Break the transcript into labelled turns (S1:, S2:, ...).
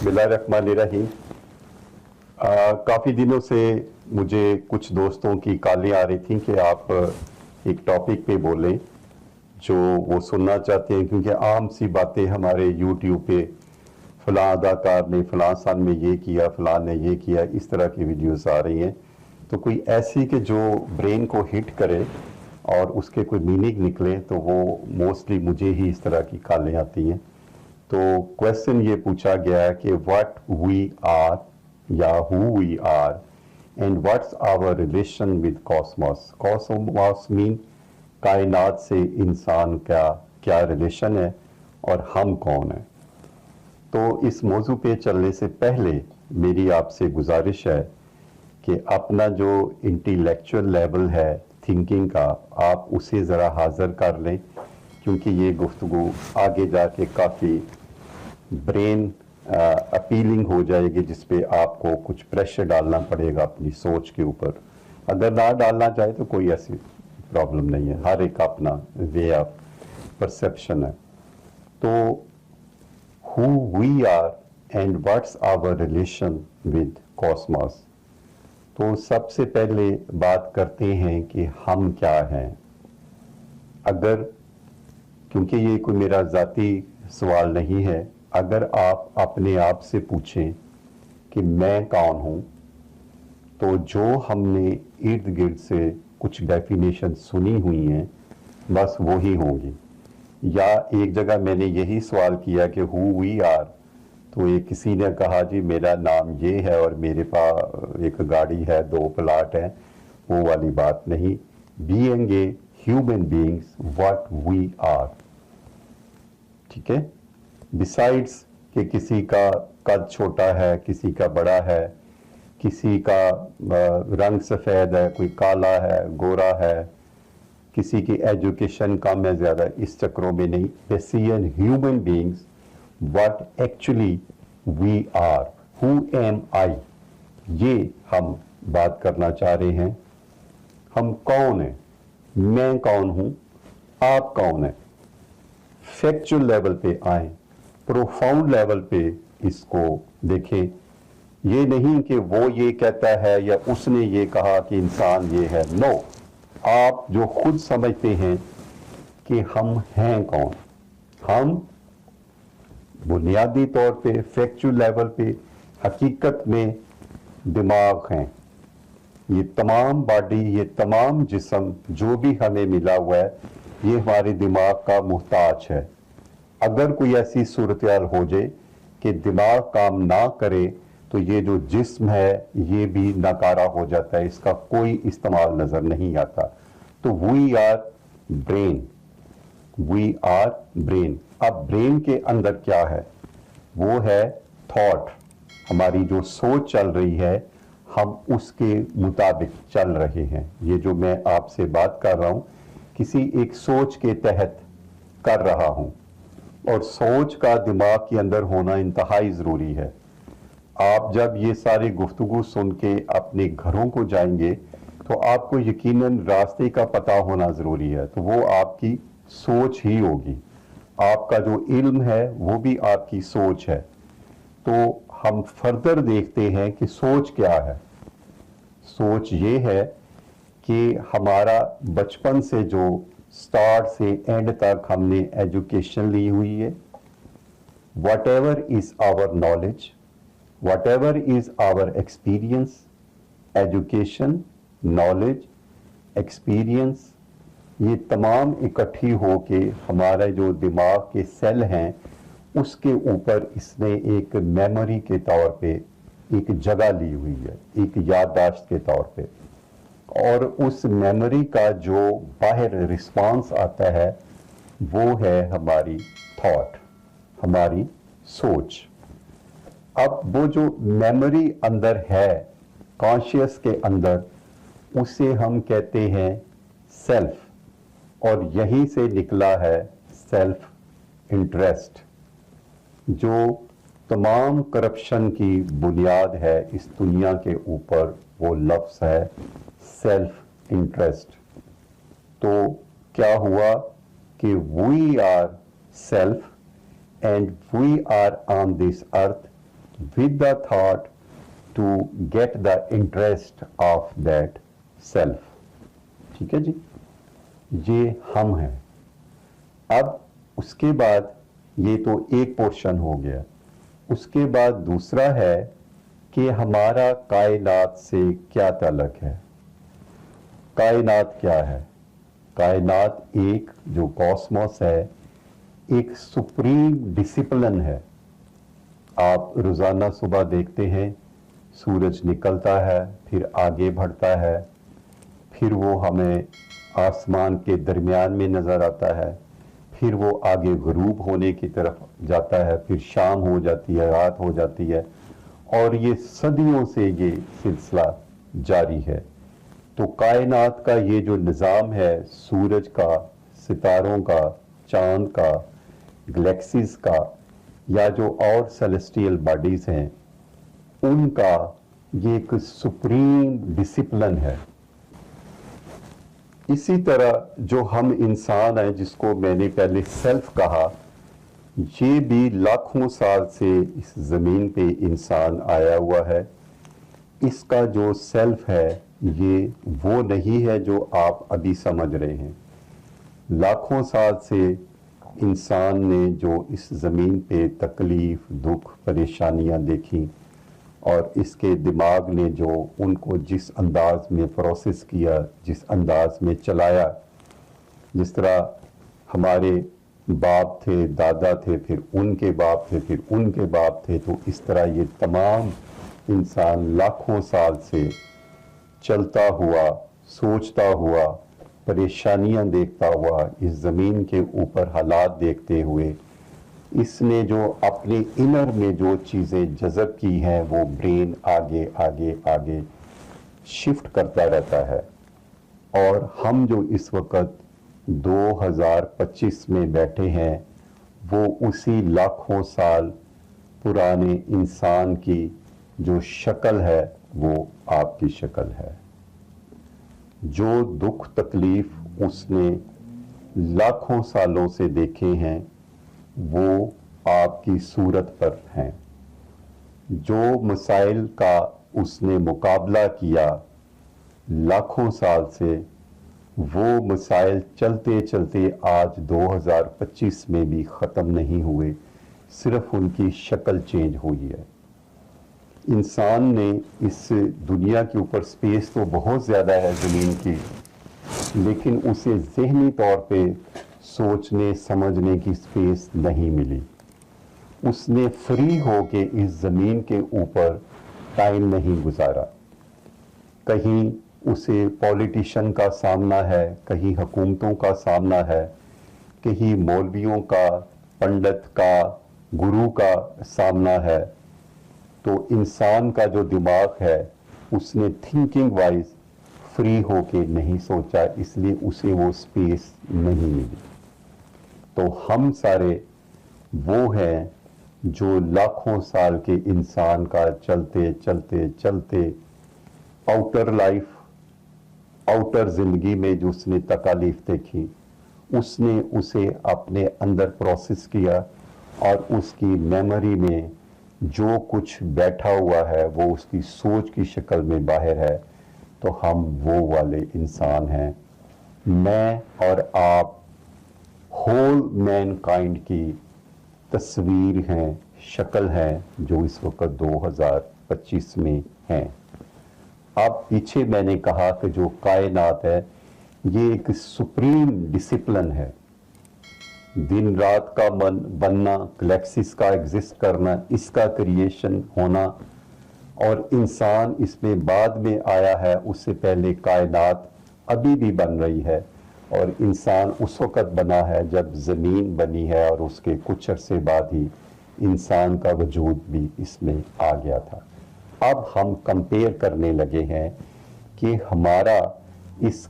S1: बिस्मिल्लाहिर्रहमानिर्रहीम। काफ़ी दिनों से मुझे कुछ दोस्तों की कॉलें आ रही थी कि आप एक टॉपिक पे बोलें जो वो सुनना चाहते हैं, क्योंकि आम सी बातें हमारे यूट्यूब पे फ़लाँ अदाकार ने फ़लाँ सन में ये किया, फ़लाँ ने ये किया, इस तरह की वीडियोस आ रही हैं। तो कोई ऐसी कि जो ब्रेन को हिट करे और उसके कोई मीनिंग निकले, तो वो मोस्टली मुझे ही इस तरह की कॉलें आती हैं। तो क्वेश्चन ये पूछा गया है कि व्हाट वी आर या who we are and what's our relation with cosmos. Cosmos mean कायनात से इंसान का क्या रिलेशन है और हम कौन है। तो इस मौजू पे चलने से पहले मेरी आपसे गुजारिश है कि अपना जो इंटेलेक्चुअल लेवल है थिंकिंग का, आप उसे ज़रा हाज़िर कर लें, क्योंकि ये गुफ्तगू आगे जाके काफ़ी ब्रेन अपीलिंग हो जाएगी, जिस पे आपको कुछ प्रेशर डालना पड़ेगा अपनी सोच के ऊपर। अगर ना डालना चाहे तो कोई ऐसी प्रॉब्लम नहीं है, हर एक अपना वे ऑफ परसेप्शन है। तो who we are and what's our relation with cosmos. तो सबसे पहले बात करते हैं कि हम क्या हैं। अगर, क्योंकि ये कोई मेरा ज़ाती सवाल नहीं है, अगर आप अपने आप से पूछें कि मैं कौन हूँ, तो जो हमने इर्द गिर्द से कुछ डेफिनेशन सुनी हुई हैं बस वो ही होंगी। या एक जगह मैंने यही सवाल किया कि हु वी आर, तो ये किसी ने कहा जी मेरा नाम ये है और मेरे पास एक गाड़ी है, 2 प्लाट हैं, वो वाली बात नहीं। Being a human beings what we are, ठीक है। बिसाइड्स कि किसी का कद छोटा है, किसी का बड़ा है, किसी का रंग सफ़ेद है, कोई काला है, गोरा है, किसी की एजुकेशन कम है ज़्यादा, इस चक्रों में नहीं। बेसियन human beings what actually we are, who am I, ये हम बात करना चाह रहे हैं। हम कौन हैं, मैं कौन हूँ, आप कौन हैं। फैक्चुअल लेवल पे आए, प्रोफाउंड लेवल पे इसको देखें। ये नहीं कि वो ये कहता है या उसने ये कहा कि इंसान ये है। नो, आप जो खुद समझते हैं कि हम हैं कौन। हम बुनियादी तौर पे फैक्चुअल लेवल पे हकीकत में दिमाग हैं। ये तमाम बॉडी, ये तमाम जिस्म जो भी हमें मिला हुआ है, ये हमारे दिमाग का मुहताज है। अगर कोई ऐसी सूरत-ए-हाल हो जाए कि दिमाग काम ना करे, तो ये जो जिस्म है ये भी नाकारा हो जाता है, इसका कोई इस्तेमाल नज़र नहीं आता। तो we are brain, we are brain. अब ब्रेन के अंदर क्या है, वो है थॉट। हमारी जो सोच चल रही है, हम उसके मुताबिक चल रहे हैं। ये जो मैं आपसे बात कर रहा हूँ, किसी एक सोच के तहत कर रहा हूँ, और सोच का दिमाग के अंदर होना इंतहाई ज़रूरी है। आप जब ये सारी गुफ्तगू सुन के अपने घरों को जाएंगे, तो आपको यकीनन रास्ते का पता होना ज़रूरी है। तो वो आपकी सोच ही होगी, आपका जो इल्म है वो भी आपकी सोच है। तो हम फर्दर देखते हैं कि सोच क्या है। सोच ये है कि हमारा बचपन से जो स्टार्ट से एंड तक हमने एजुकेशन ली हुई है, whatever is our knowledge, whatever is our experience, education, knowledge, experience, ये तमाम इकट्ठी हो के हमारा जो दिमाग के सेल हैं उसके ऊपर इसने एक मेमोरी के तौर पे एक जगह ली हुई है, एक याददाश्त के तौर पे। और उस मेमोरी का जो बाहर रिस्पांस आता है वो है हमारी थॉट, हमारी सोच। अब वो जो मेमोरी अंदर है कॉन्शियस के अंदर, उसे हम कहते हैं सेल्फ, और यहीं से निकला है सेल्फ इंटरेस्ट। जो तमाम करप्शन की बुनियाद है इस दुनिया के ऊपर, वो लफ्ज़ है सेल्फ इंटरेस्ट। तो क्या हुआ कि we are self and we are on this earth with the thought to get the interest of that self. ٹھیک ہے جی، یہ ہم ہیں. اب اس کے بعد یہ تو ایک پورشن ہو گیا. اس کے بعد دوسرا ہے کہ ہمارا کائنات سے کیا تعلق ہے. کائنات کیا ہے؟ کائنات ایک جو کاسموس ہے، ایک سپریم ڈسپلن ہے. آپ روزانہ صبح دیکھتے ہیں سورج نکلتا ہے، پھر آگے بڑھتا ہے، پھر وہ ہمیں آسمان کے درمیان میں نظر آتا ہے، پھر وہ آگے غروب ہونے کی طرف جاتا ہے، پھر شام ہو جاتی ہے، رات ہو جاتی ہے، اور یہ صدیوں سے یہ سلسلہ جاری ہے. تو کائنات کا یہ جو نظام ہے، سورج کا، ستاروں کا، چاند کا، گلیکسیز کا، یا جو اور سیلیسٹیل باڈیز ہیں، ان کا یہ ایک سپریم ڈسپلن ہے. اسی طرح جو ہم انسان ہیں، جس کو میں نے پہلے سیلف کہا، یہ بھی لاکھوں سال سے اس زمین پہ انسان آیا ہوا ہے. اس کا جو سیلف ہے یہ وہ نہیں ہے جو آپ ابھی سمجھ رہے ہیں. لاکھوں سال سے انسان نے جو اس زمین پہ تکلیف، دکھ، پریشانیاں دیکھی، اور اس کے دماغ نے جو ان کو جس انداز میں پروسیس کیا، جس انداز میں چلایا، جس طرح ہمارے باپ تھے، دادا تھے، پھر ان کے باپ تھے، پھر ان کے باپ تھے، تو اس طرح یہ تمام انسان لاکھوں سال سے چلتا ہوا، سوچتا ہوا، پریشانیاں دیکھتا ہوا، اس زمین کے اوپر حالات دیکھتے ہوئے، اس نے جو اپنے انر میں جو چیزیں جذب کی ہیں، وہ برین آگے آگے آگے شفٹ کرتا رہتا ہے. اور ہم جو اس وقت 2025 میں بیٹھے ہیں، وہ اسی لاکھوں سال پرانے انسان کی جو شکل ہے وہ آپ کی شکل ہے. جو دکھ تکلیف اس نے لاکھوں سالوں سے دیکھے ہیں وہ آپ کی صورت پر ہیں. جو مسائل کا اس نے مقابلہ کیا لاکھوں سال سے، وہ مسائل چلتے چلتے آج 2025 میں بھی ختم نہیں ہوئے، صرف ان کی شکل چینج ہوئی ہے. انسان نے اس دنیا کے اوپر سپیس تو بہت زیادہ ہے زمین کی، لیکن اسے ذہنی طور پہ سوچنے سمجھنے کی سپیس نہیں ملی. اس نے فری ہو کے اس زمین کے اوپر ٹائم نہیں گزارا. کہیں اسے پولیٹیشن کا سامنا ہے، کہیں حکومتوں کا سامنا ہے، کہیں مولویوں کا، پنڈت کا، گرو کا سامنا ہے. تو انسان کا جو دماغ ہے اس نے تھنکنگ وائز فری ہو کے نہیں سوچا، اس لیے اسے وہ سپیس نہیں ملی. تو ہم سارے وہ ہیں جو لاکھوں سال کے انسان کا چلتے چلتے چلتے آؤٹر لائف، آؤٹر زندگی میں جو اس نے تکالیف دیکھی، اس نے اسے اپنے اندر پروسیس کیا، اور اس کی میموری میں جو کچھ بیٹھا ہوا ہے وہ اس کی سوچ کی شکل میں باہر ہے. تو ہم وہ والے انسان ہیں. میں اور آپ ہول مین کائنڈ کی تصویر ہیں، شکل ہیں، جو اس وقت 2025 میں ہیں. اب پیچھے میں نے کہا کہ جو کائنات ہے یہ ایک سپریم ڈسپلن ہے. دن رات کا بننا، گلیکسیز کا ایگزسٹ کرنا، اس کا کریشن ہونا، اور انسان اس میں بعد میں آیا ہے. اس سے پہلے کائنات ابھی بھی بن رہی ہے، اور انسان اس وقت بنا ہے جب زمین بنی ہے، اور اس کے کچھ عرصے بعد ہی انسان کا وجود بھی اس میں آ گیا تھا. اب ہم کمپیئر کرنے لگے ہیں کہ ہمارا اس